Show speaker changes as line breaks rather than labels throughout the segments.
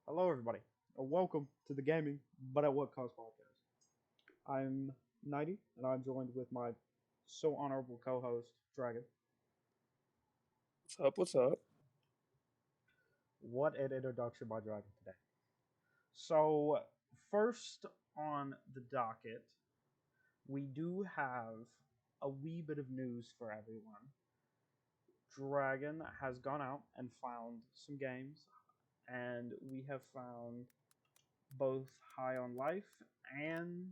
Hello, everybody, and welcome to the Gaming But at What Cost podcast. I'm 90, and I'm joined with my so honorable co-host Dragon.
What's up? What's up?
What an introduction by Dragon today. So, first on the docket, we do have a wee bit of news for everyone. Dragon has gone out and found some games, and we have found both High on Life and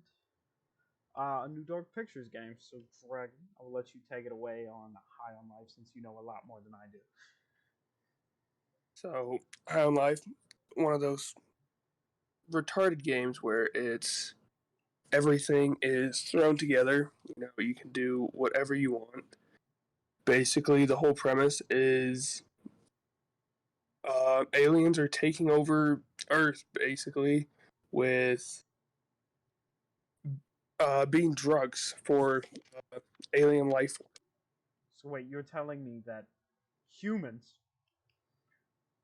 a new Dark Pictures game. So, Dragon, I will let you take it away on High on Life since you know a lot more than I do.
So, High on Life, one of those retarded games where it's everything is thrown together. You can do whatever you want. Basically, the whole premise is aliens are taking over Earth, basically, with being drugs for alien life.
So, wait, you're telling me that humans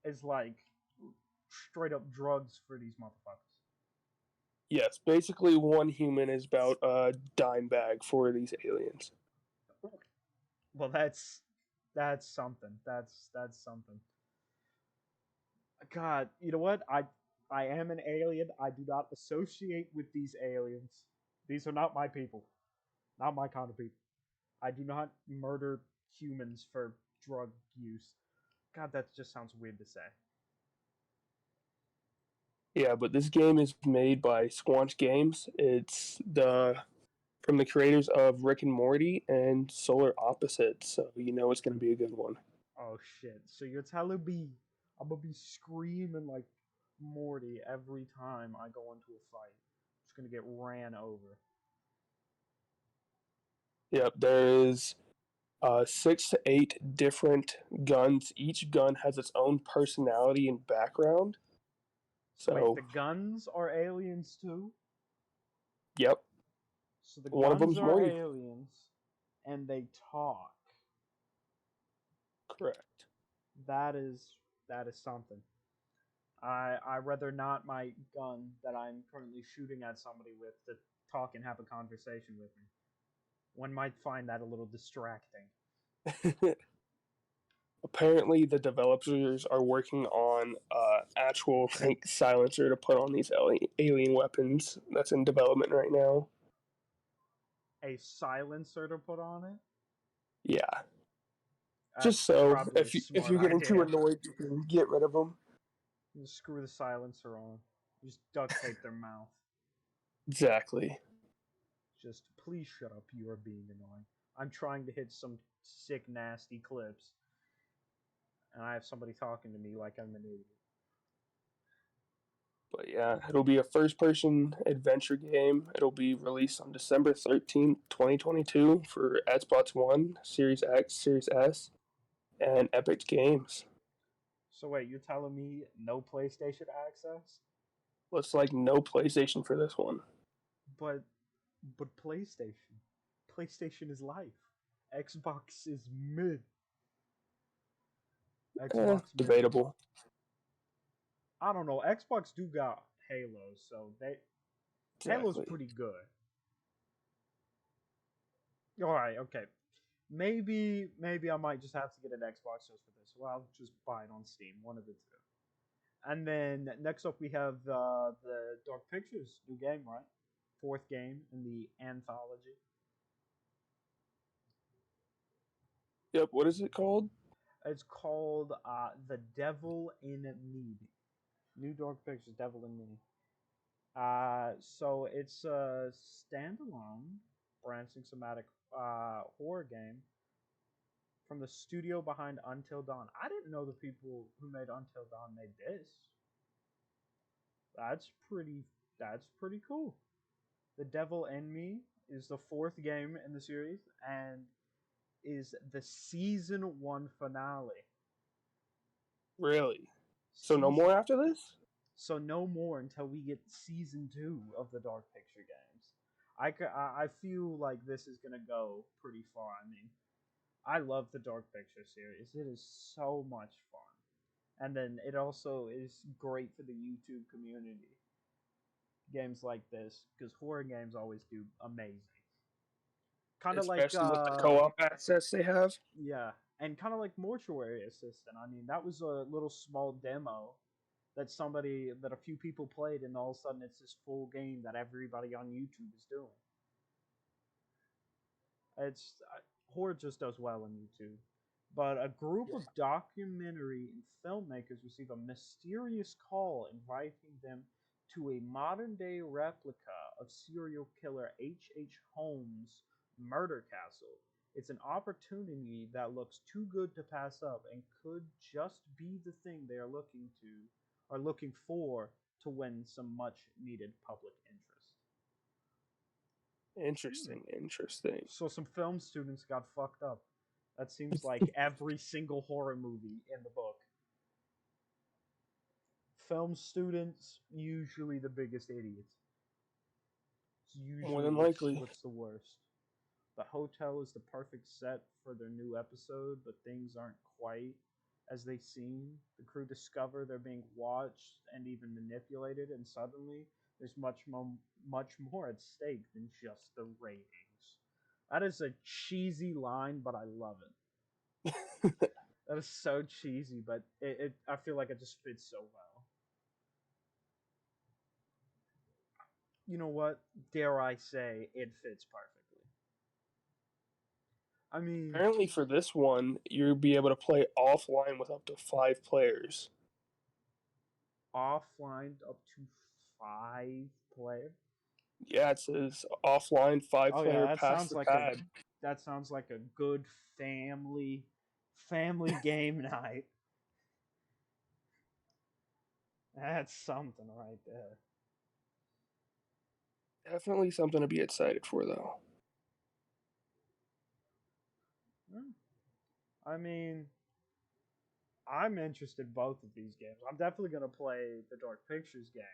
is like straight up drugs for these motherfuckers?
Yes, basically, one human is about a dime bag for these aliens.
Well, that's something. That's something. God, you know what? I am an alien. I do not associate with these aliens. These are not my people. Not my kind of people. I do not murder humans for drug use. God, that just sounds weird to say.
Yeah, but this game is made by Squanch Games. It's the from the creators of Rick and Morty and Solar Opposites, so you know it's going to be a good one.
Oh shit! So you're telling me I'm gonna be screaming like Morty every time I go into a fight? I'm just gonna get ran over.
Yep, there is 6 to 8 different guns. Each gun has its own personality and background.
So wait,
So,
the guns are aliens too?
yep,
So the
one of
guns
them's
are
Morty.
aliens, and they talk.
Correct.
That is something. I rather not my gun that I'm currently shooting at somebody with to talk and have a conversation with me. One might find that a little distracting.
Apparently, the developers are working on actual like silencer to put on these alien weapons. That's in development right now.
A silencer to put on it?
Yeah, just
That's
so
probably a
if
smart
you're getting too
idea.
annoyed, you can get rid of them.
Just screw the silencer on. Just duct tape their mouth.
Exactly.
Just please shut up. You are being annoying. I'm trying to hit some sick, nasty clips, and I have somebody talking to me like I'm an idiot.
But yeah, it'll be a first person adventure game. It'll be released on December 13th, 2022 for Xbox One, Series X, Series S, and Epic Games.
So wait, you're telling me no PlayStation access?
Looks like no PlayStation for this one.
But PlayStation. PlayStation is life. Xbox is mid. Xbox mid.
Debatable.
I don't know. Xbox do got Halo, so they Halo's
Exactly.
pretty good. All right, okay. Maybe I might just have to get an Xbox just for this. Well, I'll just buy it on Steam, one of the two. And then next up we have the Dark Pictures new game, right? Fourth game in the anthology.
Yep, what is it called?
It's called The Devil in Me. New Dark Pictures, Devil in Me. So it's a standalone, branching somatic horror game from the studio behind Until Dawn. I didn't know the people who made Until Dawn made this. That's pretty. That's pretty cool. The Devil in Me is the fourth game in the series and is the season one finale.
Really? So no more
Season
after this?
So no more until we get season two of the Dark Picture games. I feel like this is gonna go pretty far. I mean, I love the Dark Picture series. It is so much fun. And then it also is great for the YouTube community. Games like this, because horror games always do amazing. Kind of like
especially with the co-op access they have.
yeah, and kind of like Mortuary Assistant. I mean, that was a little small demo that a few people played, and all of a sudden it's this full game that everybody on YouTube is doing. It's horror just does well on YouTube. But a group
Yeah.
of documentary and filmmakers receive a mysterious call inviting them to a modern day replica of serial killer H.H. Holmes' murder castle. It's an opportunity that looks too good to pass up and could just be the thing they are looking for to win some much needed public interest. Hmm.
Interesting.
So some film students got fucked up. That seems like every single horror movie in the book. Film students usually the biggest idiots. It's
More
usually
than likely.
what's the worst. The hotel is the perfect set for their new episode, but things aren't quite as they seem. The crew discover they're being watched and even manipulated, and suddenly there's much more at stake than just the ratings. That is a cheesy line, but I love it. That is so cheesy, but I feel like it just fits so well. You know what? Dare I say, it fits perfectly. I mean,
Apparently, for this one, you'll be able to play offline with up to 5 players.
offline up to 5 player.
Yeah, it says offline five
Oh yeah,
player pass the pad.
that sounds like a good family game night. That's something right there.
Definitely something to be excited for, though.
Hmm. I mean, I'm interested in both of these games. I'm definitely gonna play the Dark Pictures game.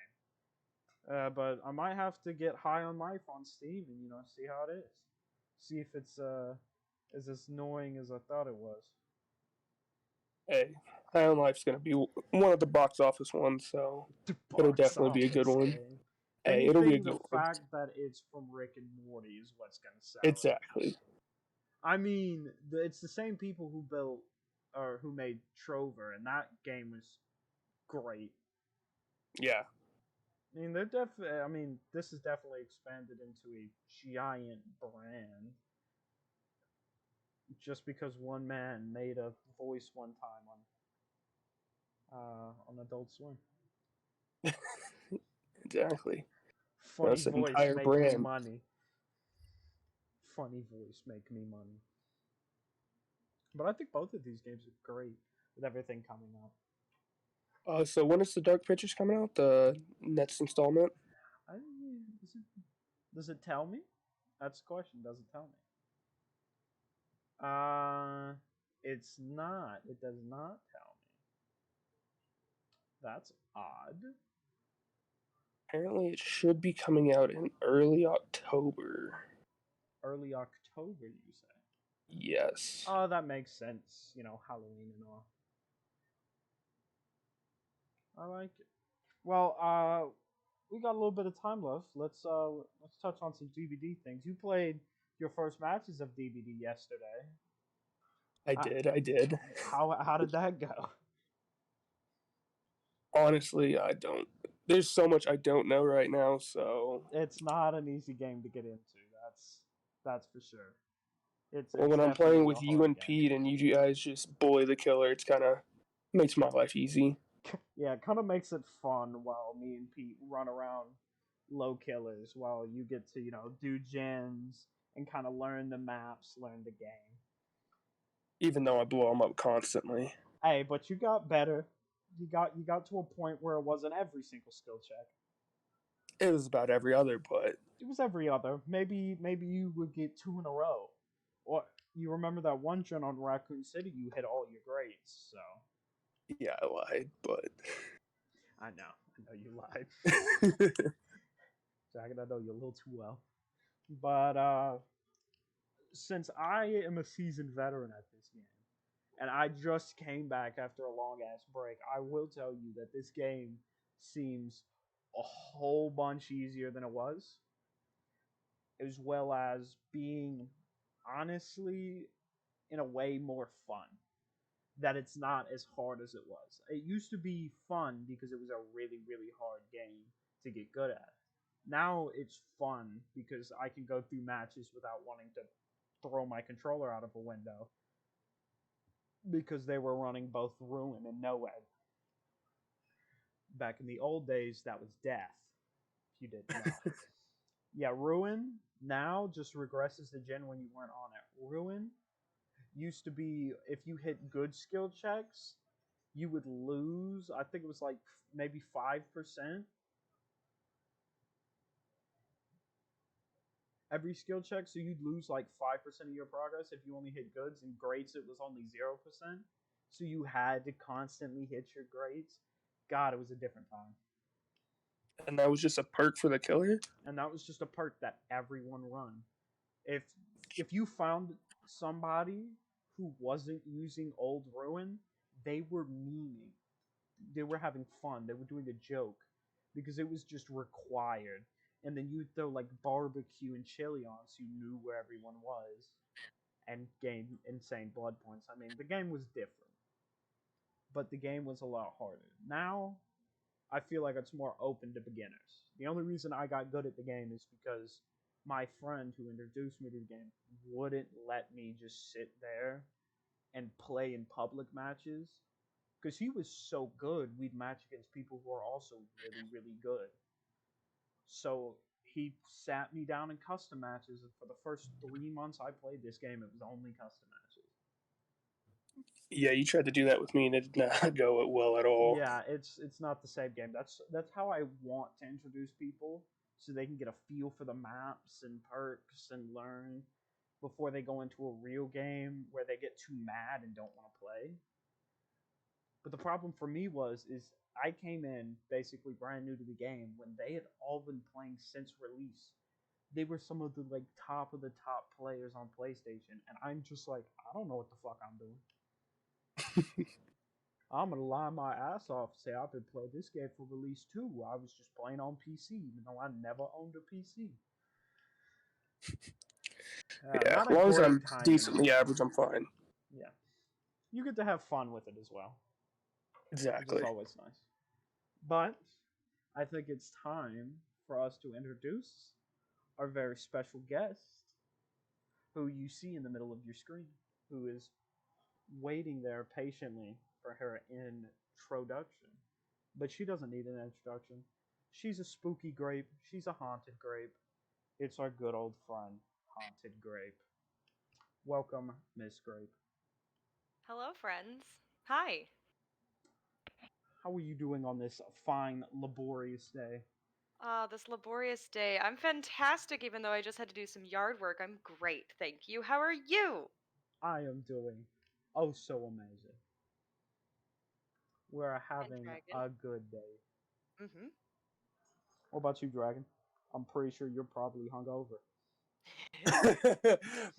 But I might have to get High on Life on Steam and see how it is. See if it's as annoying as I thought it was.
Hey, High on Life's going to be one of the box office ones, so
The
it'll
box
definitely be a good
office
one.
game. If
Hey, it'll be a
anything, the
good one.
fact that it's from Rick and Morty is what's gonna sell it.
Exactly.
I mean, it's the same people who built or who made Trover, and that game was great.
Yeah,
I mean, they're definitely. I mean, this is definitely expanded into a giant brand just because one man made a voice one time on Adult Swim.
exactly.
Funny
That's an
voice,
entire
make me
brand.
money. Funny voice, make me money. But I think both of these games are great with everything coming up.
So when is the Dark Pictures coming out? The next installment?
I, does it tell me? That's the question. Does it tell me? Uh, it's not. It does not tell me. That's odd.
Apparently, it should be coming out in early October.
Early October, you say?
Yes,
Oh, that makes sense. Halloween and all. I like it. Well, we got a little bit of time left. Let's touch on some DVD things. You played your first matches of DVD yesterday.
I
Uh,
did. I did.
how did that go?
Honestly, I don't. There's so much I don't know right now, so
It's not an easy game to get into. That's for sure. It's
well,
it's
when I'm playing
definitely a
with you
hard
and
game.
Pete and you guys just bully the killer, it's kind of makes my life easy.
Yeah, it kind of makes it fun while me and Pete run around low killers while you get to do gens and kind of learn the maps, learn the game.
Even though I blow them up constantly.
Hey, but you got better. You got to a point where it wasn't every single skill check.
It was about every other, but
It was every other. Maybe you would get two in a row. Or you remember that one gen on Raccoon City? You hit all your grades. So
yeah, I lied. But
I know you lied, Jack. I know you a little too well. But since I am a seasoned veteran at this game, And I just came back after a long ass break. I will tell you that this game seems a whole bunch easier than it was, as well as being honestly in a way more fun. That it's not as hard as it was. It used to be fun because it was a really, really hard game to get good at. Now it's fun because I can go through matches without wanting to throw my controller out of a window because they were running both Ruin and Noed. Back in the old days, that was death, if you didn't know. Yeah, Ruin now just regresses the gen when you weren't on it. Ruin used to be if you hit good skill checks, you would lose. I think it was like maybe 5% every skill check. So you'd lose like 5% of your progress if you only hit goods. And greats, it was only 0%. So you had to constantly hit your greats. God, it was a different time.
And that was just a perk for the killer.
And that was just a perk that everyone run. If if you found somebody who wasn't using old ruin, they were memeing. They were having fun. They were doing a joke because it was just required. And then you'd throw like barbecue and chili on so you knew where everyone was and gain insane blood points. I mean, the game was different, but the game was a lot harder. Now, I feel like it's more open to beginners. The only reason I got good at the game is because my friend who introduced me to the game wouldn't let me just sit there and play in public matches because he was so good. We'd match against people who are also really, really good. So he sat me down in custom matches, and for the first 3 months I played this game, it was only custom matches.
Yeah, you tried to do that with me, and it did not go well at all.
Yeah, it's not the same game. That's how I want to introduce people so they can get a feel for the maps and perks and learn before they go into a real game where they get too mad and don't want to play. But the problem for me was is I came in basically brand new to the game when they had all been playing since release. They were some of the like top of the top players on PlayStation, and I'm just like, I don't know what the fuck I'm doing. I'm gonna lie my ass off and say I've been playing this game for release too. I was just playing on PC, even though I never owned a PC.
Yeah,
Not
as
a
long as
great
I'm
time in my
decently
life.
average, I'm fine.
Yeah, you get to have fun with it as well, which is
Exactly.
always nice. But I think it's time for us to introduce our very special guest, who you see in the middle of your screen, who is waiting there patiently for her introduction. But she doesn't need an introduction. She's a spooky grape. She's a haunted grape. It's our good old friend, Haunted Grape. Welcome, Miss Grape.
Hello, friends. Hi.
How are you doing on this fine, laborious day?
This laborious day. I'm fantastic, even though I just had to do some yard work. I'm great, thank you. How are you?
I am doing oh so amazing. We're
And
having
Dragon.
a good day.
Mm-hmm.
What about you, Dragon? I'm pretty sure you're probably hungover.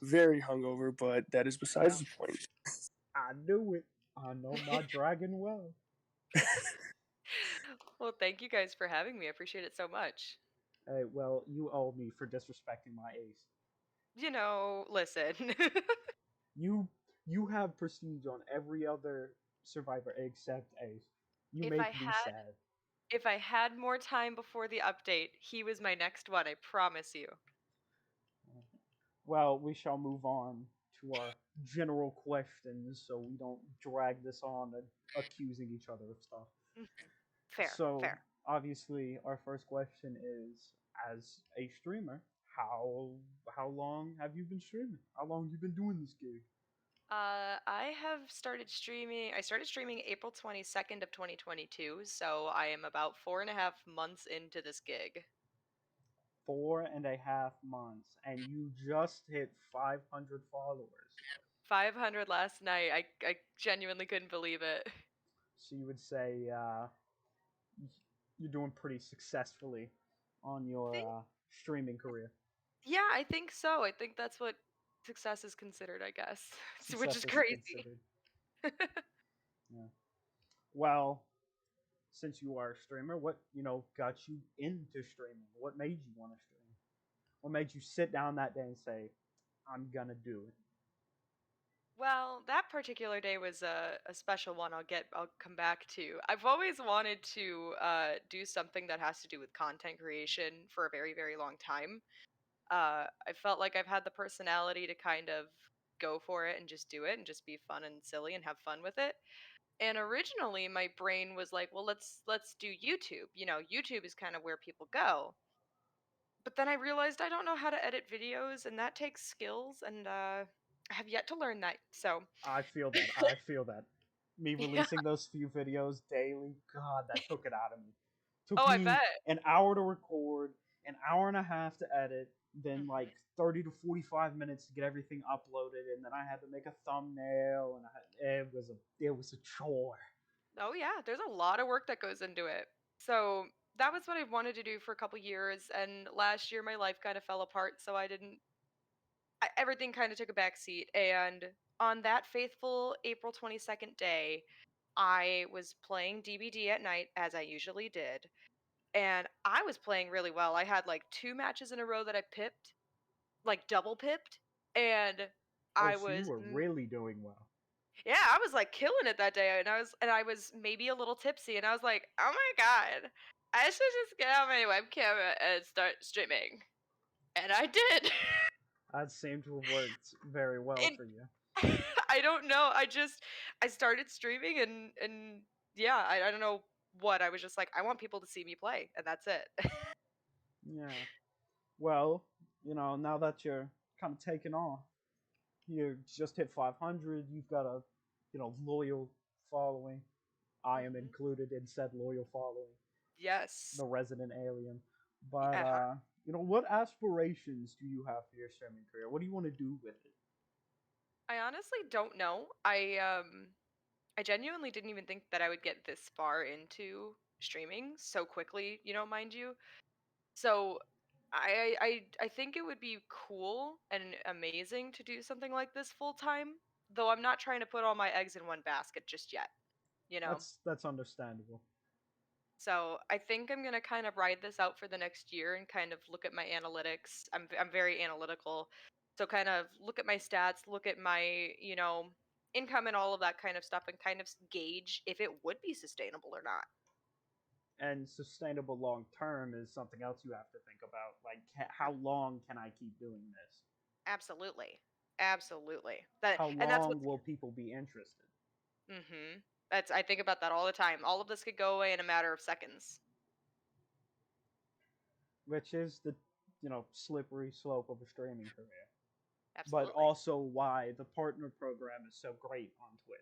Very hungover, but that is besides
Yeah,
the point.
I knew it. I know my dragon well.
Well, thank you guys for having me. I appreciate it so much.
Hey, well, you owe me for disrespecting my ace.
Listen.
You you have prestige on every other survivor except Ace. You
if I
make me
had
sad.
if I had more time before the update, he was my next one, I promise you.
Well, we shall move on to our general questions so we don't drag this on and accusing each other of stuff.
Mhm. Fair,
So,
fair.
obviously, our first question is as a streamer, how long have you been streaming? How long you been doing this gig?
I started streaming April 22nd of 2022, so I am about 4.5 months into this gig.
4.5 months, and you just hit 500 followers.
500 last night. I genuinely couldn't believe it.
So you would say you're doing pretty successfully on your
Think,
streaming career.
yeah, I think so. I think that's what success is considered, I guess. Which
Success
is
is
crazy.
considered. Yeah. Well, since you are a streamer, what got you into streaming? What made you want to stream? What made you sit down that day and say, "I'm gonna do it"?
Well, that particular day was a special one. I'll come back to. I've always wanted to do something that has to do with content creation for a very, very long time. I felt like I've had the personality to kind of go for it and just do it and just be fun and silly and have fun with it. And originally my brain was like, well, let's do YouTube. YouTube is kind of where people go. But then I realized I don't know how to edit videos and that takes skills and I have yet to learn that. So,
I feel that. I feel that. Me
yeah.
releasing those few videos daily, God, that took it out of me. Took
Oh, I
me
bet.
an hour to record, an hour and a half to edit, then
Mhm.
like 30 to 45 minutes to get everything uploaded, and then I had to make a thumbnail, and it was a chore.
Oh yeah, there's a lot of work that goes into it. So, that was what I wanted to do for a couple years and last year my life kind of fell apart, so I didn't everything kind of took a back seat and on that faithful April 22nd day, I was playing DBD at night as I usually did, and I was playing really well. I had like 2 matches in a row that I pipped, like double pipped, and
Oh,
I
so you
was
were really doing well.
yeah, I was like killing it that day, and I was maybe a little tipsy, and I was like, oh my god, I should just get out my webcam and start streaming, and I did.
That seemed to have worked very well
And
for you.
I don't know. I started streaming and yeah, I don't know what. I was just like, I want people to see me play, and that's it.
Yeah. Well, now that you're kind of taking off, you just hit 500. You've got a, loyal following. I am
Hmm.
included in said loyal following,
Yes.
the resident alien. But
Yeah.
what aspirations do you have for your streaming career? What do you want to do with it?
I honestly don't know. I genuinely didn't even think that I would get this far into streaming so quickly, mind you. So I think it would be cool and amazing to do something like this full time, though I'm not trying to put all my eggs in one basket just yet, you know.
That's understandable.
So I think I'm gonna kind of ride this out for the next year and kind of look at my analytics. I'm very analytical, so kind of look at my stats, look at my income and all of that kind of stuff, and kind of gauge if it would be sustainable or not.
And sustainable long term is something else you have to think about. Like, how long can I keep doing this?
Absolutely, absolutely. That
How
and that's
long
what's
will people be interested?
That's I think about that all the time. All of this could go away in a matter of seconds.
Which is the slippery slope of a streaming career, but
Absolutely.
also why the partner program is so great on Twitch.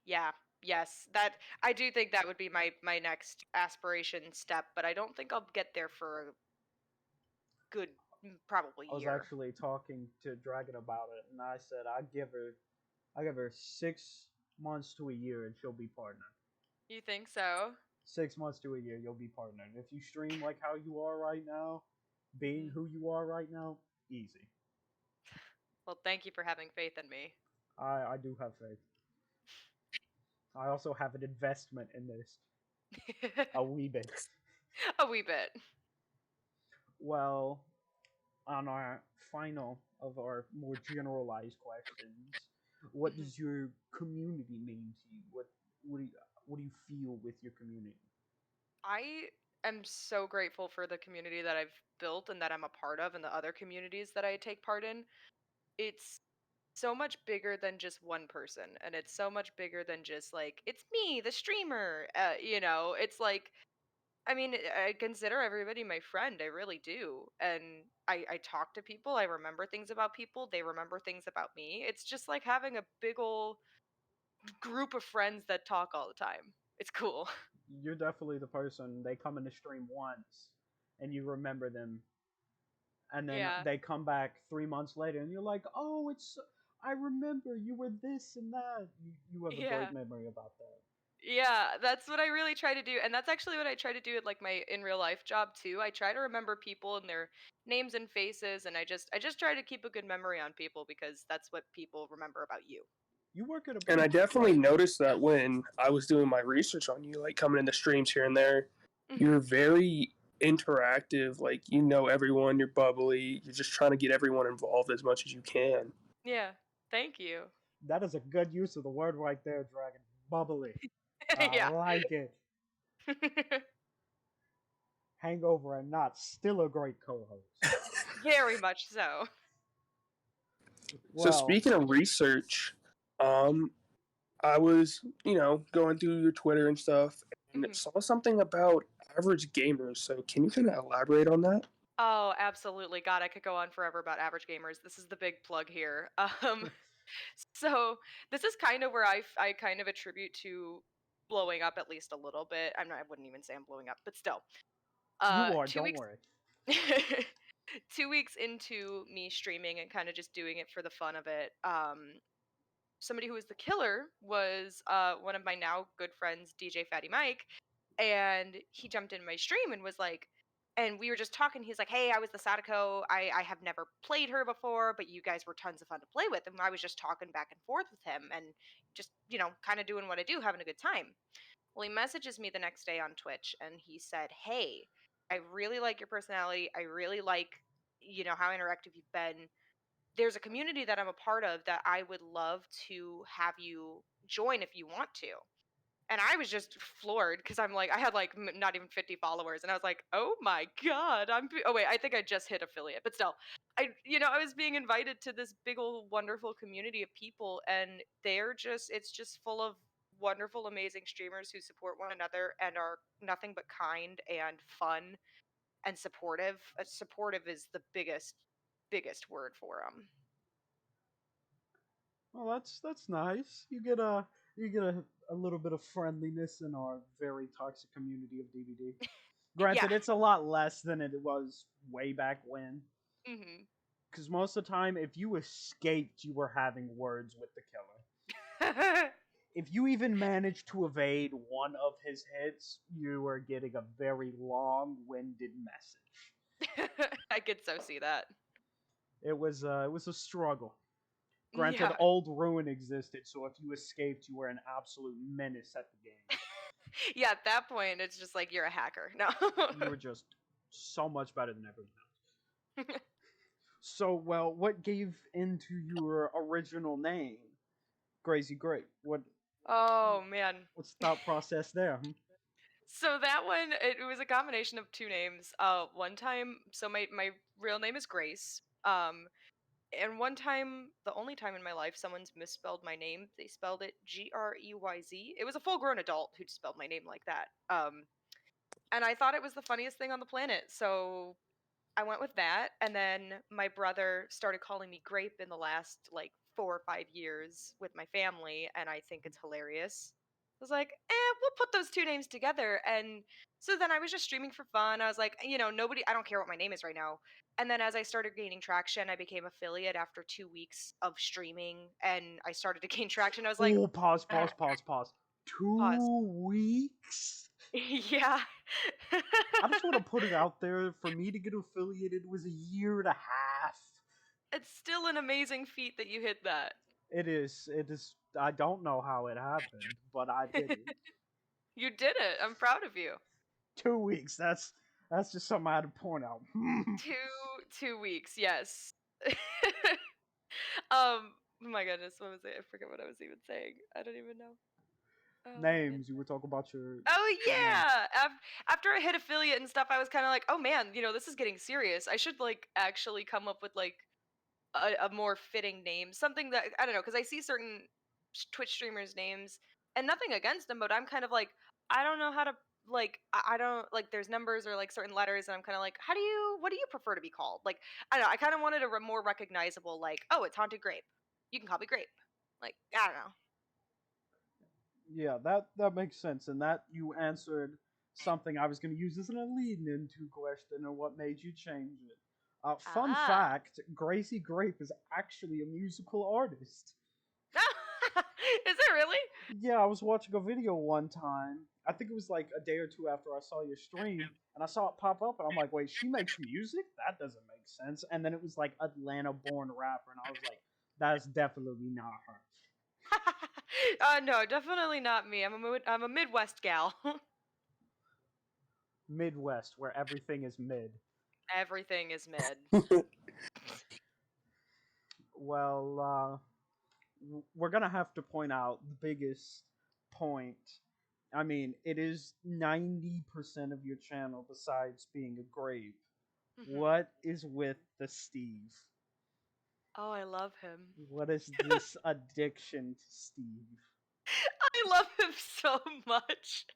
Yeah. Yes. That I do think that would be my next aspiration step, but I don't think I'll get there for a good probably
I was
year.
actually talking to Dragon about it, and I said I give her 6 months to a year, and she'll be partnered.
You think so?
6 months to a year, you'll be partnered. If you stream like how you are right now, being
Mhm.
who you are right now, easy.
Well, thank you for having faith in me.
I do have faith. I also have an investment in this, a wee bit.
A wee bit.
Well, on our final of our more generalized questions, what
Mhm.
does your community mean to you? What do you feel with your community?
I am so grateful for the community that I've built and that I'm a part of and the other communities that I take part in. It's so much bigger than just one person and it's so much bigger than just like it's me the streamer, it's like I mean I consider everybody my friend, I really do, and I talk to people, I remember things about people, they remember things about me. It's just like having a big ol' group of friends that talk all the time. It's cool.
You're definitely the person they come in the stream once, and you remember them, and then
Yeah.
they come back 3 months later, and you're like, "Oh, I remember you were this and that." You have a great
Yeah.
memory about that.
Yeah, that's what I really try to do, and that's actually what I try to do at like my in real life job too. I try to remember people and their names and faces, and I just try to keep a good memory on people because that's what people remember about you.
You work at a
And I
pretty
definitely
place.
noticed that when I was doing my research on you, like coming into streams here and there,
Mhm.
you're very interactive. Like, you know everyone, you're bubbly, you're just trying to get everyone involved as much as you can.
Yeah. Thank you.
That is a good use of the word right there, Dragon. Bubbly. I
Yeah.
like it. Hangover and not still a great co-host.
Very much so.
So
Well,
speaking of research, um, I was, going through your Twitter and stuff and
Mhm.
saw something about average gamers. So can you kind of elaborate on that?
Oh, absolutely. God, I could go on forever about average gamers. This is the big plug here. So this is kind of where I kind of attribute to blowing up at least a little bit. I wouldn't even say I'm blowing up, but still.
you are,
Two
don't
weeks
worry.
2 weeks into me streaming and kind of just doing it for the fun of it, somebody who was the killer was one of my now good friends, DJ Fatty Mike, and he jumped in my stream and was like, and we were just talking. He's like, "Hey, I was the Sadako. I have never played her before, but you guys were tons of fun to play with." And I was just talking back and forth with him and just, kind of doing what I do, having a good time. Well, he messages me the next day on Twitch and he said, "Hey, I really like your personality. I really like, how interactive you've been. There's a community that I'm a part of that I would love to have you join if you want to." And I was just floored because I'm like, I had like not even 50 followers, and I was like, oh my god, oh wait, I think I just hit affiliate, but still, I was being invited to this big old wonderful community of people, and it's just full of wonderful, amazing streamers who support one another and are nothing but kind and fun and supportive. Supportive is the biggest word for them.
Well, that's nice. You get a little bit of friendliness in our very toxic community of DVD.
Yeah.
Granted, it's a lot less than it was way back when.
Hmm.
Because most of the time, if you escaped, you were having words with the killer. If you even managed to evade one of his hits, you were getting a very long-winded message.
I could so see that.
It was a struggle. Granted,
Yeah.
Old Ruin existed, so if you escaped, you were an absolute menace at the game.
Yeah, at that point, it's just like you're a hacker. No.
You were just so much better than everyone else. So, well, what gave into your original name, Crazy Grape?
Oh man.
What's the thought process there?
So that one, it was a combination of two names. One time, so my real name is Grace. And one time, the only time in my life someone's misspelled my name, they spelled it Greyz. It was a full-grown adult who spelled my name like that. And I thought it was the funniest thing on the planet. So I went with that, and then my brother started calling me Grape in the last like 4 or 5 years with my family, and I think it's hilarious. I was like, we'll put those two names together, and so then I was just streaming for fun. I was like, nobody, I don't care what my name is right now. And then as I started gaining traction, I became affiliate after 2 weeks of streaming, and I started to gain traction. I was like,
Oh, pause,
uh,
pause, pause, pause.
pause.
2 weeks?
Yeah.
I just want to put it out there. For me to get affiliated was a year and a half.
It's still an amazing feat that you hit that.
It is. It is. I don't know how it happened, but I did it.
You did it. I'm proud of you.
2 weeks. That's just something I had to point out.
Two weeks, yes. Oh my goodness, what was it? I forget what I was even saying. I don't even know. Oh my
Names. You
goodness.
were talking about
Oh
your name.
yeah. After I hit affiliate and stuff, I was kind of like, oh man, this is getting serious. I should like actually come up with like a more fitting name, something that I don't know, because I see certain Twitch streamers' names, and nothing against them, but I'm kind of like, I don't know how to like, I don't like. There's numbers or like certain letters, and I'm kind of like, what do you prefer to be called? Like, I don't know. I kind of wanted a more recognizable, like, oh, it's Haunted Grape. You can call me Grape. Like, I don't know.
Yeah, that makes sense, and that you answered something I was going to use as a lead into question of what made you change it. Fun
Ah.
fact: Gracie Grape is actually a musical artist.
Is it really?
Yeah, I was watching a video one time. I think it was like a day or two after I saw your stream, and I saw it pop up, and I'm like, wait, she makes music? That doesn't make sense. And then it was like Atlanta-born rapper, and I was like, that's definitely not her.
No, definitely not me. I'm a Midwest gal.
Midwest, where everything is mid.
Everything is mid.
Well, we're gonna have to point out the biggest point. I mean, it is 90% of your channel besides being a grape.
Mhm.
What is with the Steve?
Oh, I love him.
What is this addiction to Steve?
I love him so much.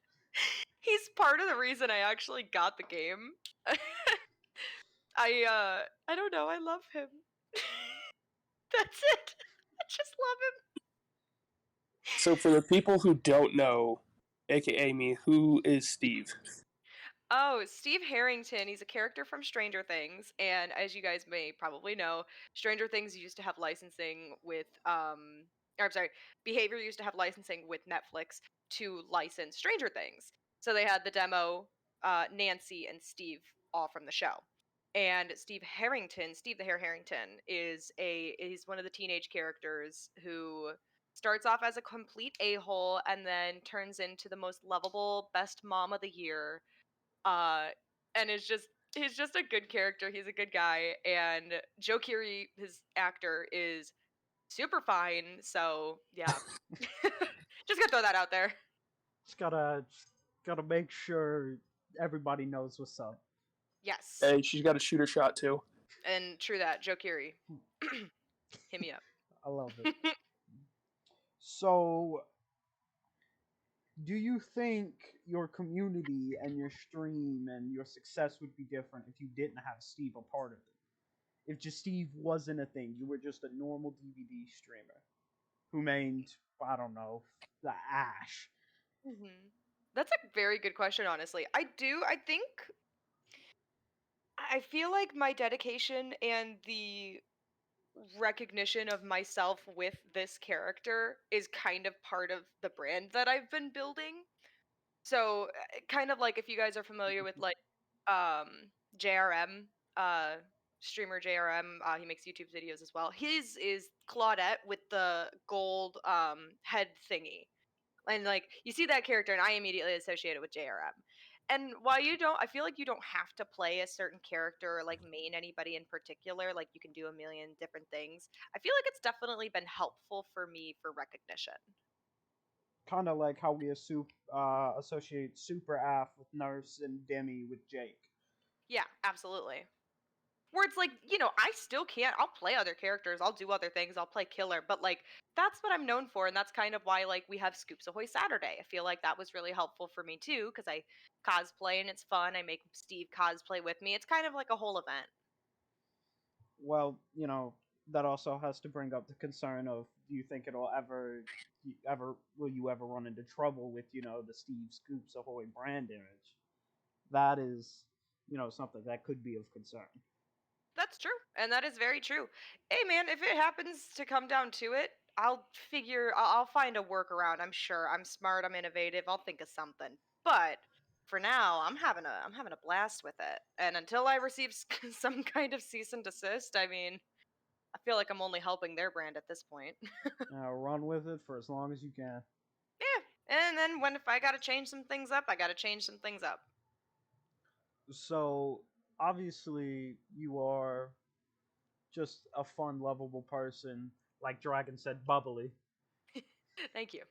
He's part of the reason I actually got the game. I don't know, I love him. That's it. I just love him.
So for the people who don't know, aka me, who is Steve?
Oh, Steve Harrington, he's a character from Stranger Things, and as you guys may probably know, Stranger Things used to have licensing with or I'm sorry, Behavior used to have licensing with Netflix to license Stranger Things. So they had the demo, Nancy and Steve all from the show. And Steve Harrington, Steve the Hair Harrington, is one of the teenage characters who starts off as a complete a-hole and then turns into the most lovable best mom of the year, uh and he's just a good character. He's a good guy, and Joe Keery, his actor, is super fine. So yeah. Just gonna throw that out there.
Just gotta make sure everybody knows what's up.
Yes.
Hey, she's got a shooter shot too.
And true that, Joe Keery. Hit me up.
I love it. So, do you think your community and your stream and your success would be different if you didn't have Steve a part of it? If just Steve wasn't a thing, you were just a normal DVD streamer who made, I don't know, the Ash.
Mhm. That's a very good question, honestly. I think I feel like my dedication and the recognition of myself with this character is kind of part of the brand that I've been building. So, kind of like if you guys are familiar with like JRM, streamer JRM, he makes YouTube videos as well. His is Claudette with the gold head thingy. And like you see that character and I immediately associate it with JRM. And while you don't, I feel like you don't have to play a certain character or like main anybody in particular, like you can do a million different things. I feel like it's definitely been helpful for me for recognition.
Kind of like how we associate Super Af with Nurse and Demi with Jake.
Yeah, absolutely. Where it's like, I still can't. I'll play other characters. I'll do other things. I'll play killer, but like that's what I'm known for, and that's kind of why like we have Scoops Ahoy Saturday. I feel like that was really helpful for me too because I cosplay and it's fun. I make Steve cosplay with me. It's kind of like a whole event.
Well, that also has to bring up the concern of, do you think it'll ever will you ever run into trouble with the Steve Scoops Ahoy brand image? That is something that could be of concern.
That's true, and that is very true. Hey, man, if it happens to come down to it, I'll find a workaround. I'm sure. I'm smart. I'm innovative. I'll think of something. But for now, I'm having a blast with it. And until I receive some kind of cease and desist, I mean, I feel like I'm only helping their brand at this point.
Run with it for as long as you can.
Yeah, and then if I gotta change some things up, I gotta change some things up.
So obviously you are just a fun, lovable person, like Dragon said, bubbly.
Thank you.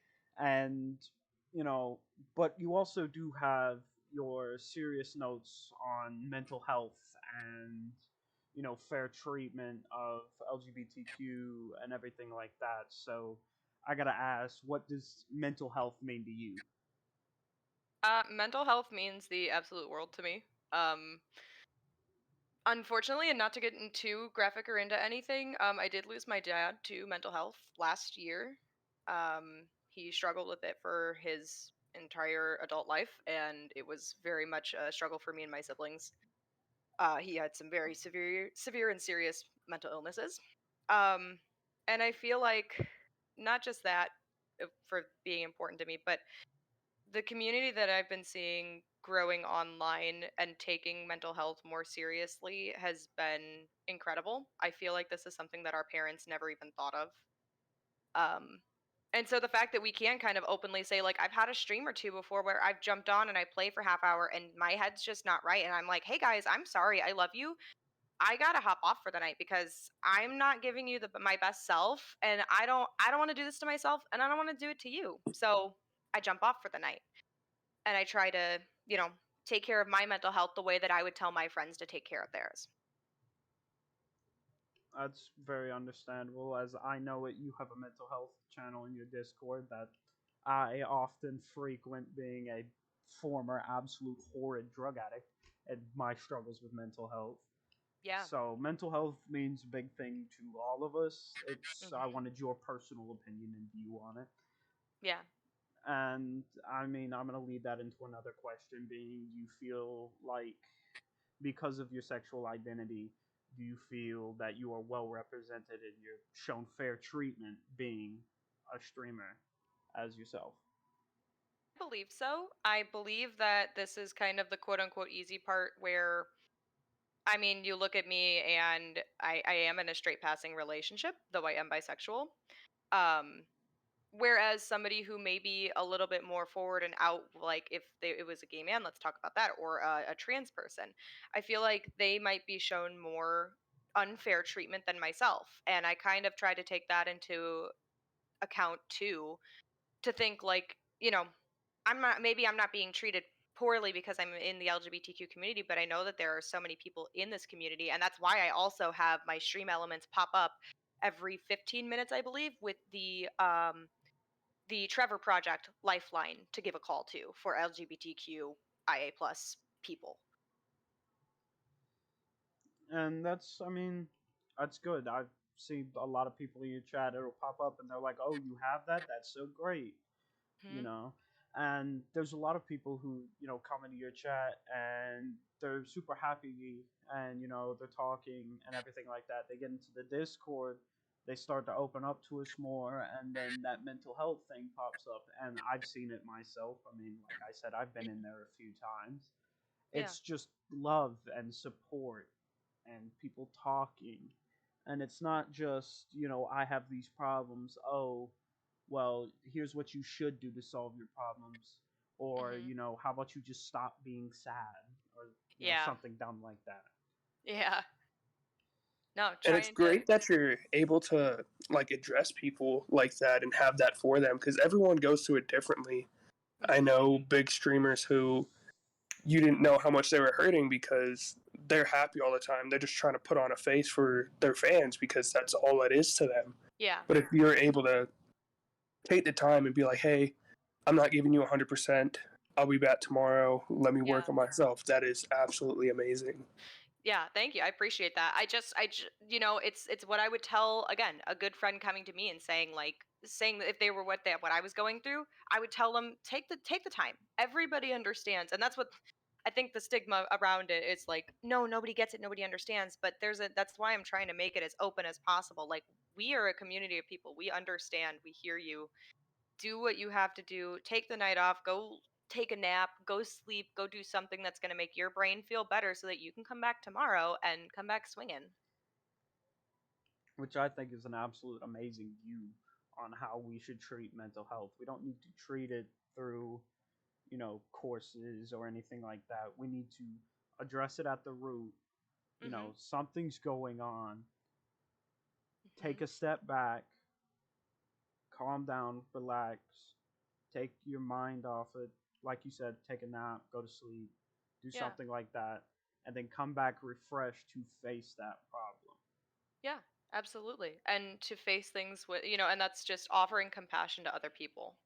And you know but you also do have your serious notes on mental health and fair treatment of LGBTQ and everything like that. So I gotta ask, what does mental health mean to you?
Mental health means the absolute world to me. Um, Unfortunately, and not to get too graphic or into anything, I did lose my dad to mental health last year. He struggled with it for his entire adult life, and it was very much a struggle for me and my siblings. He had some very severe and serious mental illnesses, um, and I feel like not just that for being important to me, but the community that I've been seeing growing online and taking mental health more seriously has been incredible. I feel like this is something that our parents never even thought of. Um, And so the fact that we can kind of openly say, like, I've had a stream or two before where I've jumped on and I play for half hour and my head's just not right. And I'm like, hey guys, I'm sorry. I love you. I gotta hop off for the night because I'm not giving you my best self, and I don't want to do this to myself, and I don't want to do it to you. So I jump off for the night, and I try to, take care of my mental health the way that I would tell my friends to take care of theirs.
That's very understandable, as I know it. You have a mental health channel in your Discord that I often frequent, being a former absolute horrid drug addict, and my struggles with mental health.
Yeah.
So mental health means a big thing to all of us. It's I
Hmm.
wanted your personal opinion and view on it.
Yeah.
And I mean, I'm going to lead that into another question, being, you feel like, because of your sexual identity, do you feel that you are well represented and you're shown fair treatment being a streamer as yourself?
I believe so. I believe that this is kind of the quote unquote easy part where, I mean, you look at me and I am in a straight passing relationship, though I am bisexual. Um, Whereas somebody who may be a little bit more forward and out, like if it was a gay man, let's talk about that, or a trans person, I feel like they might be shown more unfair treatment than myself. And I kind of try to take that into account too, to think like, I'm not being treated poorly because I'm in the LGBTQ community, but I know that there are so many people in this community. And that's why I also have my stream elements pop up every 15 minutes, I believe, with the Trevor Project Lifeline to give a call to for LGBTQIA plus people.
And that's, I mean, that's good. I've seen a lot of people in your chat, it'll pop up and they're like, oh, you have that? That's so great. You
Hmm.
know, and there's a lot of people who, come into your chat and they're super happy, and they're talking and everything like that. They get into the Discord, they start to open up to us more, and then that mental health thing pops up, and I've seen it myself. I mean, like I said, I've been in there a few times.
Yeah.
It's just love and support and people talking, and it's not just, I have these problems, oh, well, here's what you should do to solve your problems, or,
Hmm.
how about you just stop being sad, or,
Yeah.
something dumb like that.
Yeah. No,
And it's
trying to.
great that you're able to like address people like that and have that for them because everyone goes through it differently. I
Hmm.
know big streamers who you didn't know how much they were hurting because they're happy all the time. They're just trying to put on a face for their fans because that's all it is to them.
Yeah.
But if you're able to take the time and be like, hey, I'm not giving you 100%. I'll be back tomorrow. Let me work
Yeah.
on myself. That is absolutely amazing.
Yeah, thank you. I appreciate that. It's what I would tell, again, a good friend coming to me and saying that if they were what I was going through, I would tell them take the time. Everybody understands, and that's what I think the stigma around it is like. No, nobody gets it, nobody understands. But that's why I'm trying to make it as open as possible. Like, we are a community of people. We understand. We hear you. Do what you have to do. Take the night off. Go take a nap. Go sleep. Go do something that's going to make your brain feel better so that you can come back tomorrow and come back swinging.
Which I think is an absolute amazing view on how we should treat mental health. We don't need to treat it through, courses or anything like that. We need to address it at the root.
Mhm.
Something's going on. Take
Mhm.
a step back, calm down, relax, take your mind off it. Like you said, take a nap, go to sleep, do
Yeah.
something like that, and then come back refreshed to face that problem.
Yeah. Absolutely. And to face things and that's just offering compassion to other people.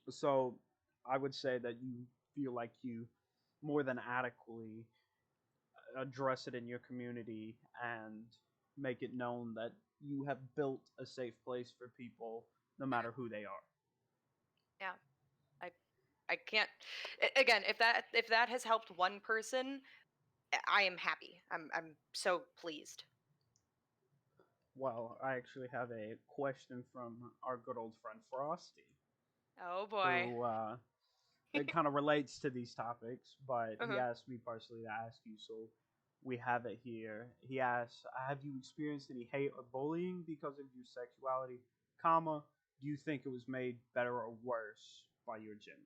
So I would say that you feel like you more than adequately address it in your community and make it known that you have built a safe place for people no matter who they are.
Yeah. I I can't again, if that has helped one person, I am happy. I'm so pleased.
Well, I actually have a question from our good old friend Frosty,
Oh boy.
who it kind of relates to these topics, but he
Uh-huh.
asked me personally to ask you. So, We have it here. He asks, "Have you experienced any hate or bullying because of your sexuality, comma, do you think it was made better or worse by your gender?"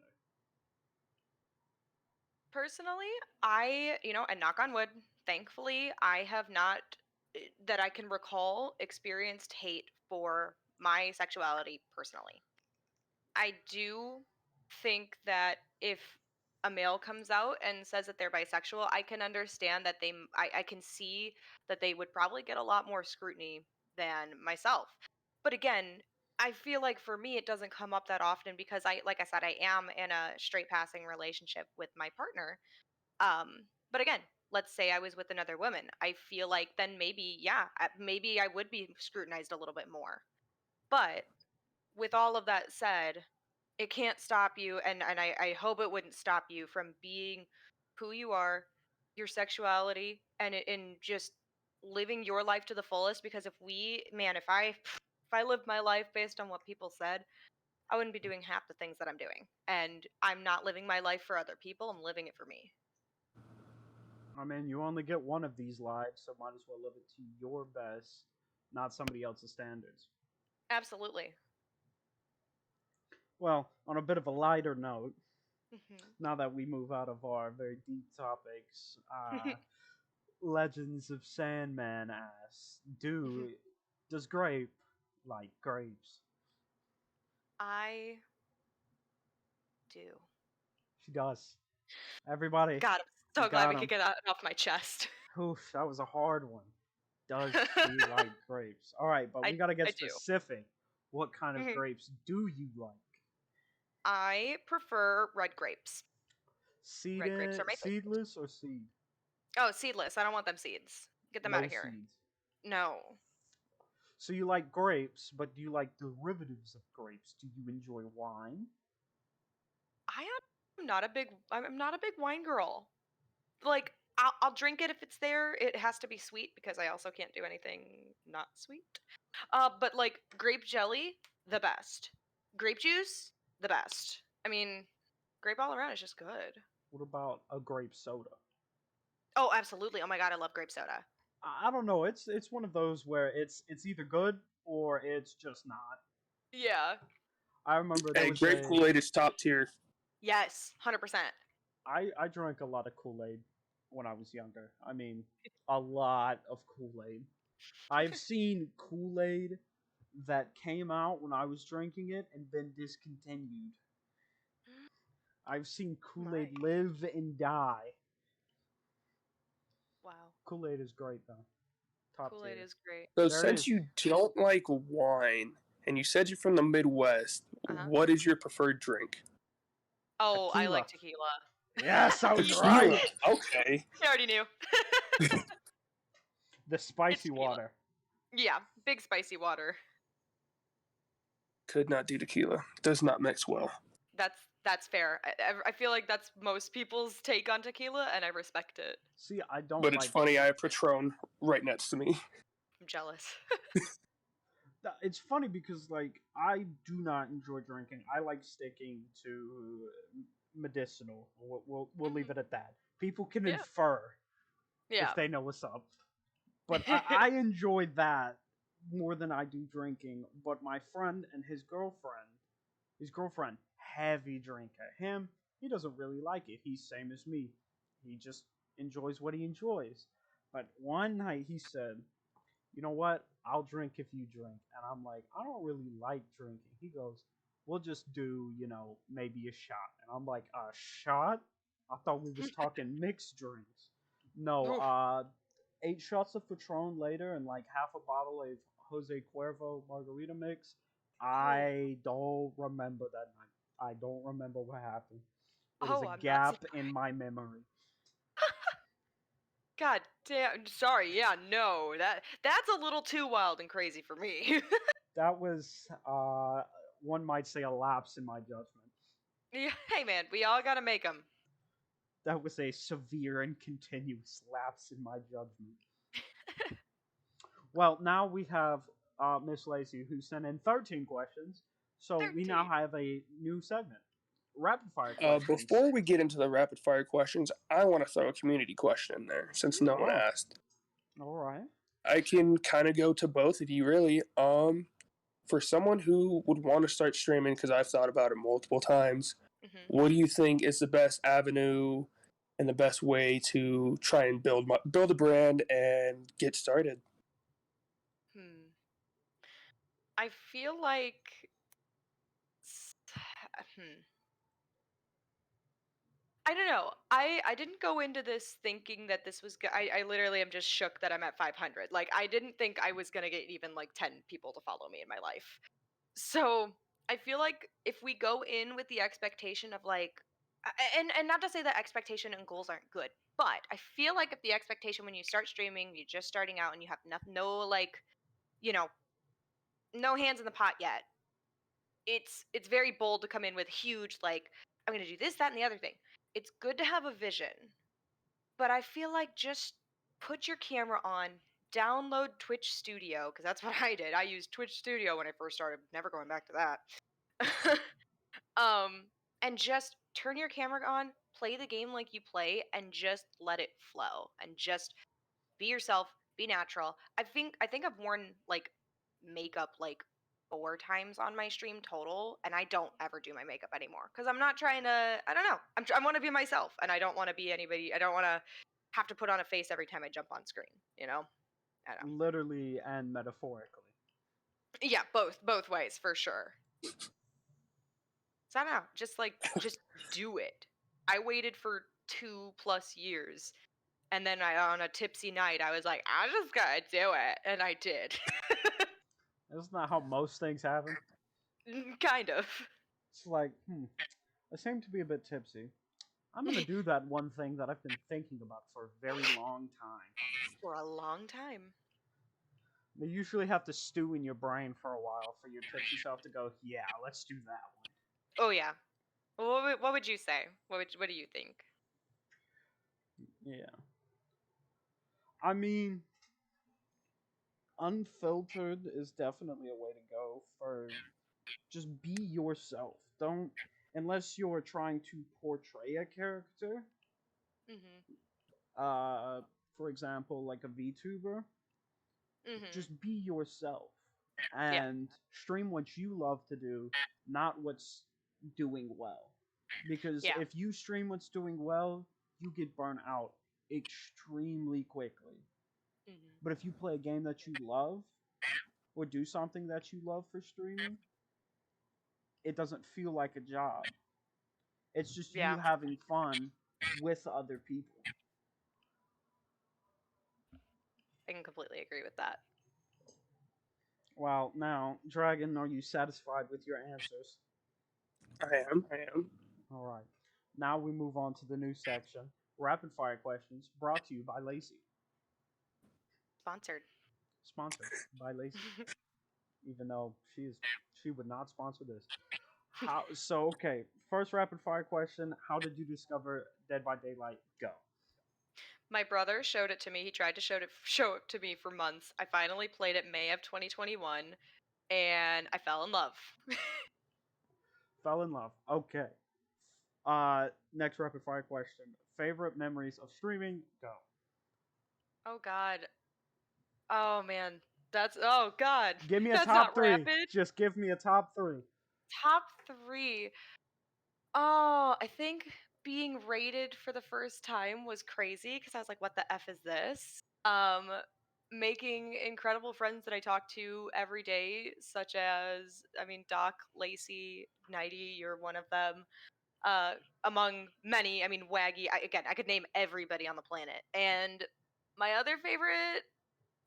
Personally, and knock on wood, thankfully, I have not, that I can recall, experienced hate for my sexuality personally. I do think that if a male comes out and says that they're bisexual, I can understand that I can see that they would probably get a lot more scrutiny than myself. But again, I feel like for me, it doesn't come up that often because like I said, I am in a straight passing relationship with my partner. But again, let's say I was with another woman. I feel like then maybe, yeah, maybe I would be scrutinized a little bit more. But with all of that said, it can't stop you, and I hope it wouldn't stop you from being who you are, your sexuality, and just living your life to the fullest. Because if I lived my life based on what people said, I wouldn't be doing half the things that I'm doing. And I'm not living my life for other people, I'm living it for me.
I mean, you only get one of these lives, so might as well live it to your best, not somebody else's standards.
Absolutely.
Well, on a bit of a lighter note,
Hmm.
now that we move out of our very deep topics, Legends of Sandman asks, does Grape like grapes?
I do.
She does. Everybody,
God, I'm
we
so glad
got
we could
him.
get that off my chest.
Oof, that was a hard one. Does she like grapes? All right, but we
I
gotta get
I do.
specific. What kind of
Mhm.
grapes do you like?
I prefer red grapes. Red grapes are my favorite.
Seedless or seed?
Oh, seedless. I don't want them seeds. Get them out
No
of here.
seeds.
No.
So you like grapes, but do you like derivatives of grapes? Do you enjoy wine?
I'm not a big wine girl. Like I'll drink it if it's there. It has to be sweet because I also can't do anything not sweet. But like grape jelly, the best. Grape juice, the best. I mean, grape all around is just good.
What about a grape soda?
Oh, absolutely. Oh my god, I love grape soda.
I don't know. It's one of those where it's either good or it's just not.
Yeah.
I remember there
Hey,
was
grape
a
Kool Aid is top tier.
Yes, 100%.
I drank a lot of Kool Aid when I was younger. I mean, a lot of Kool Aid. I've seen Kool Aid that came out when I was drinking it and been discontinued. I've seen Kool
My.
Aid live and die.
Wow.
Kool Aid is great though, top
Kool-Aid
tier.
is great.
So,
There
since
is
you don't like wine, and you said you're from the Midwest,
Uh-huh.
what is your preferred drink?
Oh, I like
tequila.
tequila.
Yes, I was
Tequila.
right.
Okay.
I already knew.
The
It's
spicy
tequila.
water.
Yeah, big spicy water.
Could not do tequila. Does not mix well.
That's fair. I feel like that's most people's take on tequila, and I respect it.
See, I don't
But it's
like.
funny, I have Patron right next to me.
I'm jealous.
It's funny because like I do not enjoy drinking. I like sticking to medicinal. We'll leave
Mhm.
it at that. People can
Yeah.
infer if
Yeah.
they know what's up. But I enjoy that more than I do drinking. But my friend and his girlfriend, heavy drinker. Him, he doesn't really like it. He's same as me. He just enjoys what he enjoys. But one night he said, "You know what? I'll drink if you drink." And I'm like, "I don't really like drinking." He goes, "We'll just do, maybe a shot." And I'm like, "A shot? I thought we was talking mixed drinks." No,
Oof.
8 shots of Patron later and like half a bottle of Jose Cuervo margarita mix.
Oh.
I don't remember that night. I don't remember what happened. It is
Oh,
a
I'm not
gap
surprised.
in my memory.
God damn. Sorry. Yeah. No. That's a little too wild and crazy for me.
That was, one might say, a lapse in my judgment.
Yeah, hey, man. We all gotta make them.
That was a severe and continuous lapse in my judgment. Well, now we have Miss Lacey, who sent in 13 questions, so we now
13.
have a new segment. rapid fire questions.
Before we get into the rapid fire questions, I want to throw a community question in there since no one
Oh,
asked.
all right.
I can kind of go to both of you, really. For someone who would want to start streaming, because I've thought about it multiple times, what do you think is the best avenue and the best way to try and build a brand and get started?
I feel like I don't know. I didn't go into this thinking that this was I literally am just shook that I'm at 500. Like I didn't think I was going to get even like 10 people to follow me in my life. So, I feel like if we go in with the expectation of like and not to say that expectation and goals aren't good, but I feel like if the expectation when you start streaming, you're just starting out and you have no like, you know, no hands in the pot yet. It's very bold to come in with huge like I'm going to do this, that and the other thing. It's good to have a vision, but I feel like just put your camera on, download Twitch Studio because that's what I did. I used Twitch Studio when I first started, never going back to that. And just turn your camera on, play the game like you play, and just let it flow. And just be yourself, be natural. I think I've worn like makeup like 4 times on my stream total, and I don't ever do my makeup anymore because I'm not trying to. I don't know. I want to be myself, and I don't want to be anybody. I don't want to have to put on a face every time I jump on screen. You know. I don't know.
Literally and metaphorically.
Yeah, both ways for sure. So I don't know. Just do it. I waited for 2+ years, and then on a tipsy night, I was like, I just gotta do it, and I did.
Isn't that how most things happen?
Kind of.
It's like, I seem to be a bit tipsy. I'm gonna do that one thing that I've been thinking about for a very long time.
For a long time.
You usually have to stew in your brain for a while for your tipsy self to go, yeah, let's do that one.
Oh yeah. What would you say? What do you think?
Yeah. I mean, unfiltered is definitely a way to go for just be yourself. Don't, unless you're trying to portray a character, uh, for example, like a VTuber, just be yourself
Yeah.
and stream what you love to do, not what's doing well. Because
Yeah.
if you stream what's doing well, you get burnt out extremely quickly. But if you play a game that you love or do something that you love for streaming, it doesn't feel like a job. It's just you
Yeah.
having fun with other people.
I can completely agree with that.
Well, now, Dragon, are you satisfied with your answers?
I am.
All right. Now we move on to the new section, rapid fire questions, brought to you by Lacey.
Sponsored.
Sponsored by Lacey. Even though she would not sponsor this. Okay, first rapid fire question, how did you discover Dead by Daylight? Go.
My brother showed it to me. He tried to show it to me for months. I finally played it May of 2021 and I fell in love.
Fell in love. Okay. Next rapid fire question. Favorite memories of streaming? Go.
Oh god. Oh man. Oh god.
Give me a
That's
top
not
three.
rapid.
Just give me a top three.
Top 3. Oh, I think being rated for the first time was crazy because I was like, what the F is this? Making incredible friends that I talk to every day, such as, I mean, Doc, Lacey, Nighty, you're one of them. Uh, Among many, I mean, Waggy, I could name everybody on the planet. And my other favorite,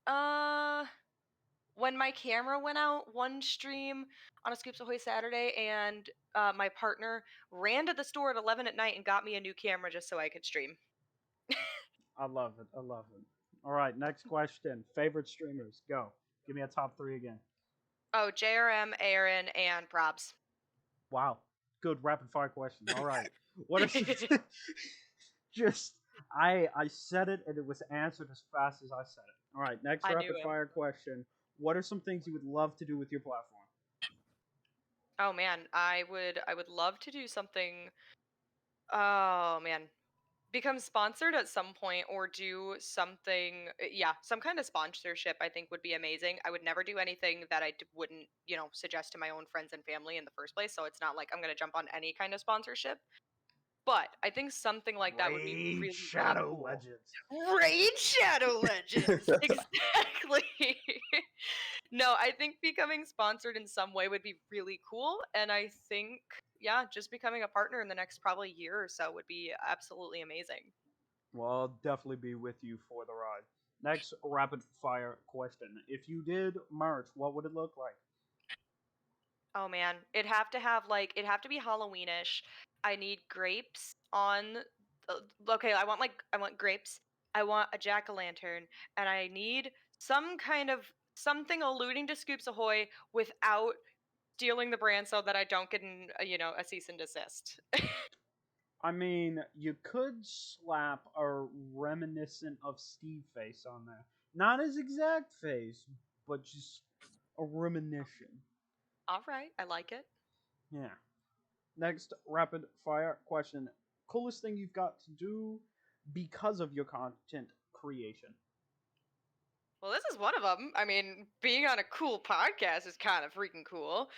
uh, when my camera went out one stream on a Scoops Ahoy Saturday, and my partner ran to the store at 11 at night and got me a new camera just so I could stream.
I love it. I love it. All right, next question. Favorite streamers? Go. Give me a top three again.
Oh, JRM, Aaron, and Probs.
Wow. Good rapid fire question. All right. What are some just I said it and it was answered as fast as I said it. All right, next
I knew
rapid
him.
fire question. What are some things you would love to do with your platform?
Oh man, I would love to do something. Oh man, become sponsored at some point or do something, yeah, some kind of sponsorship I think would be amazing. I would never do anything that wouldn't, suggest to my own friends and family in the first place, so it's not like I'm going to jump on any kind of sponsorship. But I think something like that would be
Raid
really, really
Shadow
cool.
Legends.
Raid Shadow Legends. Exactly. No, I think becoming sponsored in some way would be really cool. And I think, yeah, just becoming a partner in the next probably year or so would be absolutely amazing.
Well, I'll definitely be with you for the ride. Next rapid fire question. If you did merch, what would it look like?
Oh man, it'd have to be Halloweenish. I need grapes on. Okay, I want grapes. I want a jack o' lantern, and I need some kind of something alluding to Scoops Ahoy without stealing the brand, so that I don't get a cease and desist.
I mean, you could slap a reminiscent of Steve face on there. Not his exact face, but just a reminiscent.
All right, I like it.
Yeah. Next rapid fire question. Coolest thing you've got to do because of your content creation.
Well, this is one of them. I mean, being on a cool podcast is kind of freaking cool.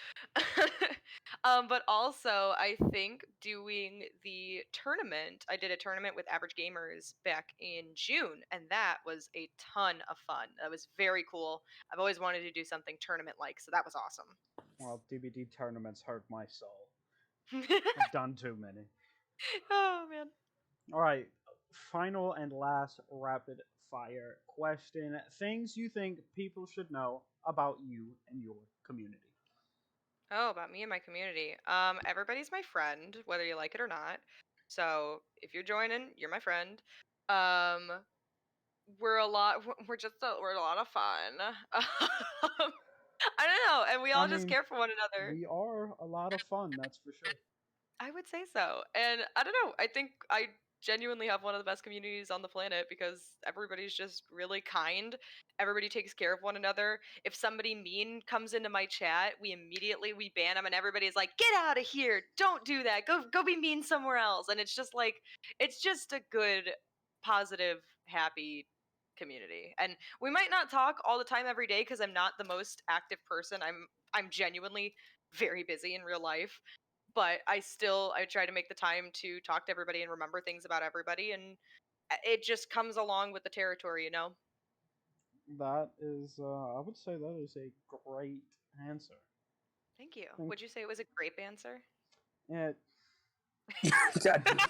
But also, I think doing the tournament, I did a tournament with Average Gamers back in June, and that was a ton of fun. That was very cool. I've always wanted to do something tournament like, so that was awesome.
Well, DBD tournaments hurt my soul. I've done too many.
Oh, man.
All right, final and last rapid fire question. Things you think people should know about you and your community.
Oh, about me and my community. Everybody's my friend, whether you like it or not. So if you're joining, you're my friend. Um, we're a lot of fun. I don't know, and we
I
all just
mean,
care for one another.
we are a lot of fun, that's for sure.
I would say so. And I don't know, I think I genuinely have one of the best communities on the planet because everybody's just really kind. Everybody takes care of one another. If somebody mean comes into my chat, we ban them, and everybody's like, "Get out of here. Don't do that. Go be mean somewhere else." And it's just like it's just a good, positive, happy community. And we might not talk all the time every day because I'm not the most active person. I'm genuinely very busy in real life, but I try to make the time to talk to everybody and remember things about everybody, and it just comes along with the territory, you know.
That is, I would say that is a great answer.
Thank you.
Think,
Would you say it was a grape answer?
yeah,
God,
I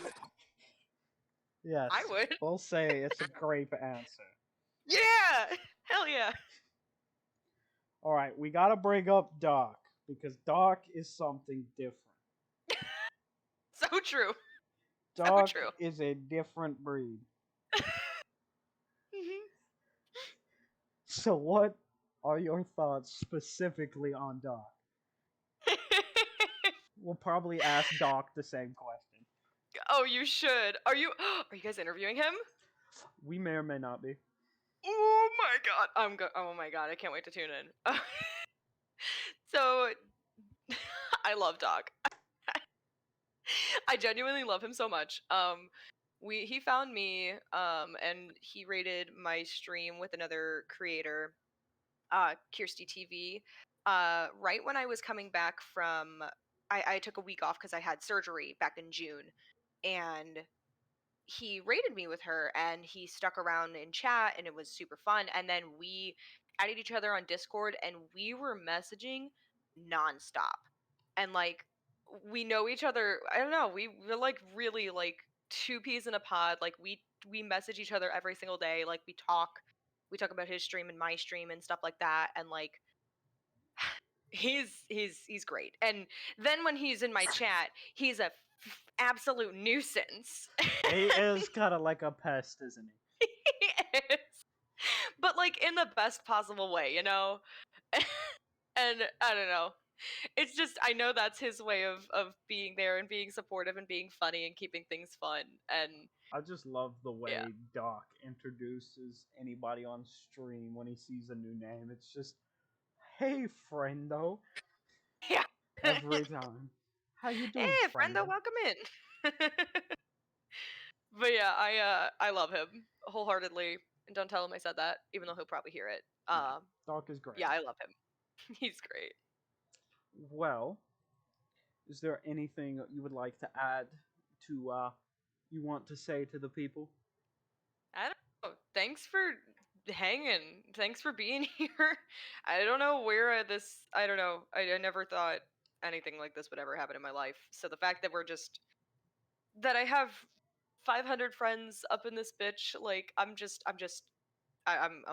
yes,
would.
we'll say it's a great answer.
Yeah. Hell yeah.
All right, we gotta bring up Doc because Doc is something different.
So true. So
Doc
true.
is a different breed.
Mhm.
So, what are your thoughts specifically on Doc? We'll probably ask Doc the same question.
Oh, you should. Are you guys interviewing him?
We may or may not be.
Oh my god. Oh my god, I can't wait to tune in. So I love Doc. I genuinely love him so much. He found me, and he rated my stream with another creator, Kirsty TV, right when I was coming back from. I took a week off because I had surgery back in June, and he rated me with her, and he stuck around in chat, and it was super fun. And then we added each other on Discord, and we were messaging nonstop, and like we know each other. I don't know, we're like really like two peas in a pod. Like we message each other every single day. Like we talk about his stream and my stream and stuff like that, and like he's great. And then when he's in my chat, he's a absolute nuisance.
He is kind of like a pest, isn't he?
He is. But like in the best possible way, you know? And I don't know. It's just I know that's his way of being there and being supportive and being funny and keeping things fun. And
I just love the
yeah.
way Doc introduces anybody on stream when he sees a new name. It's just, hey, friendo.
Yeah.
Every time. How you doing,
Hey, friendo,
friendo?
welcome in. But yeah, I love him wholeheartedly, and don't tell him I said that, even though he'll probably hear it.
Yeah, Doc is great.
Yeah, I love him. He's great.
Well, is there anything you would like to add to you want to say to the people?
I don't know. Thanks for hanging. Thanks for being here. I don't know where this. I don't know. I never thought anything like this would ever happen in my life. So the fact that that I have 500 friends up in this bitch, like I'm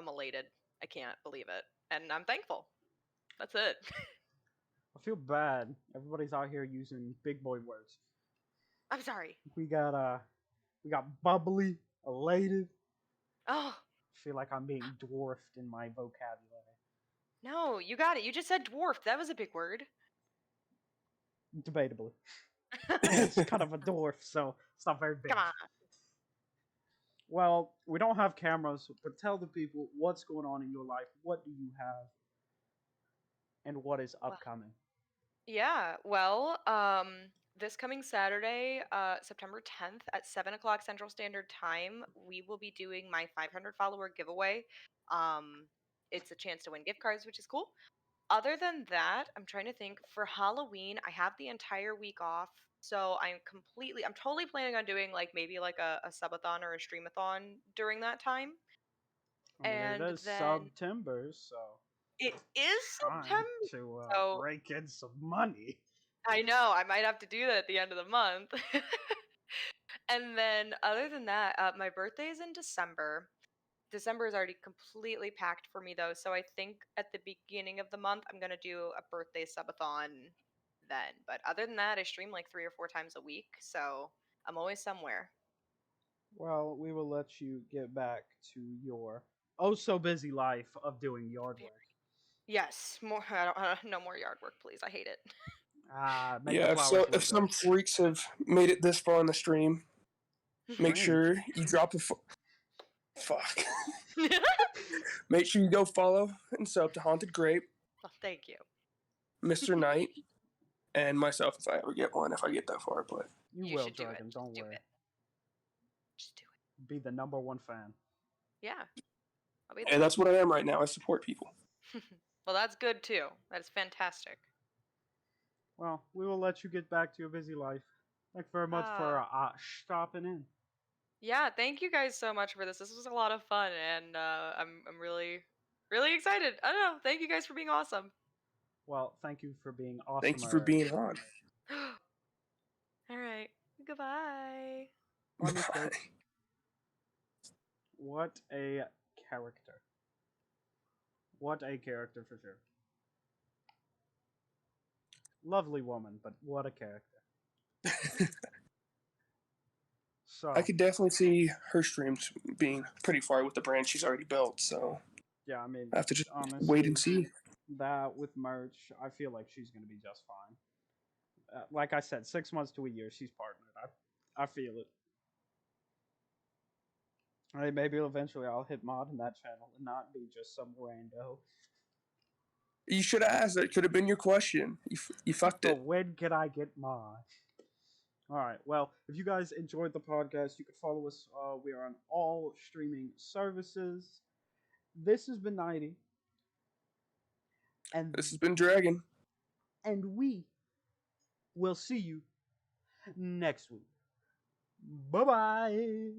elated. I can't believe it, and I'm thankful. That's it.
I feel bad. Everybody's out here using big boy words.
I'm sorry.
We got bubbly, elated.
Oh
Feel like I'm being dwarfed in my vocabulary.
no, you got it. You just said dwarf. That was a big word.
Debatably. It's kind of a dwarf, so it's not very big.
Come on.
Well, we don't have cameras, but tell the people what's going on in your life. What do you have? And what is upcoming?
Yeah, well, this coming Saturday, September 10th at 7 o'clock Central Standard Time, we will be doing my 500 follower giveaway. Um, it's a chance to win gift cards, which is cool. Other than that, I'm trying to think. For Halloween, I have the entire week off, so I'm totally planning on doing like maybe like a subathon or a streamathon during that time.
I mean, it
And
is
then
September, so
it is
time
September,
to
so
rake in some money.
I know I might have to do that at the end of the month. And then, other than that, my birthday is in December. December is already completely packed for me, though. So I think at the beginning of the month, I'm going to do a birthday subathon then. But other than that, I stream like 3 or 4 times a week. So I'm always somewhere.
Well, we will let you get back to your oh so busy life of doing yard work.
Yes, more. No more yard work, please. I hate it.
Make the
Yeah,
flowers
if
look
some
good.
freaks have made it this far in the stream, make
Stream.
sure you drop a fuck. Make sure you go follow and sub to Haunted Grape,
Oh, thank you.
Mr. Knight, and myself if I ever get one, if I get that far. But
You
You
will,
should do it.
Dragon.
Just
Don't
do
worry.
it. Just do it.
Be the #1 fan.
Yeah, I'll be
and
there.
that's what I am right now. I support people.
Well, that's good too. That's fantastic.
Well, we will let you get back to your busy life. Thanks very much for stopping in.
Yeah, thank you guys so much for this. This was a lot of fun, and I'm really excited. I don't know. Thank you guys for being awesome.
Well, thank you for being
Thank you for
awesomer.
being on.
All right. Goodbye.
Bye, Miss
Bye.
Grape. What a character. What a character for sure. Lovely woman, but what a character. So
I could definitely see her streams being pretty far with the brand she's already built. So
yeah, I mean,
I have to just
honestly,
wait and see.
that with merch, I feel like she's gonna be just fine. Like I said, 6 months to a year, she's partnered. I feel it. Hey, maybe eventually I'll hit mod in that channel and not be just some rando.
You should have asked. That could have been your question. You fucked
But
it.
when can I get mod? Alright, well, if you guys enjoyed the podcast, you can follow us. We are on all streaming services. This has been 90. And
This has been Dragon.
And we will see you next week. Bye-bye.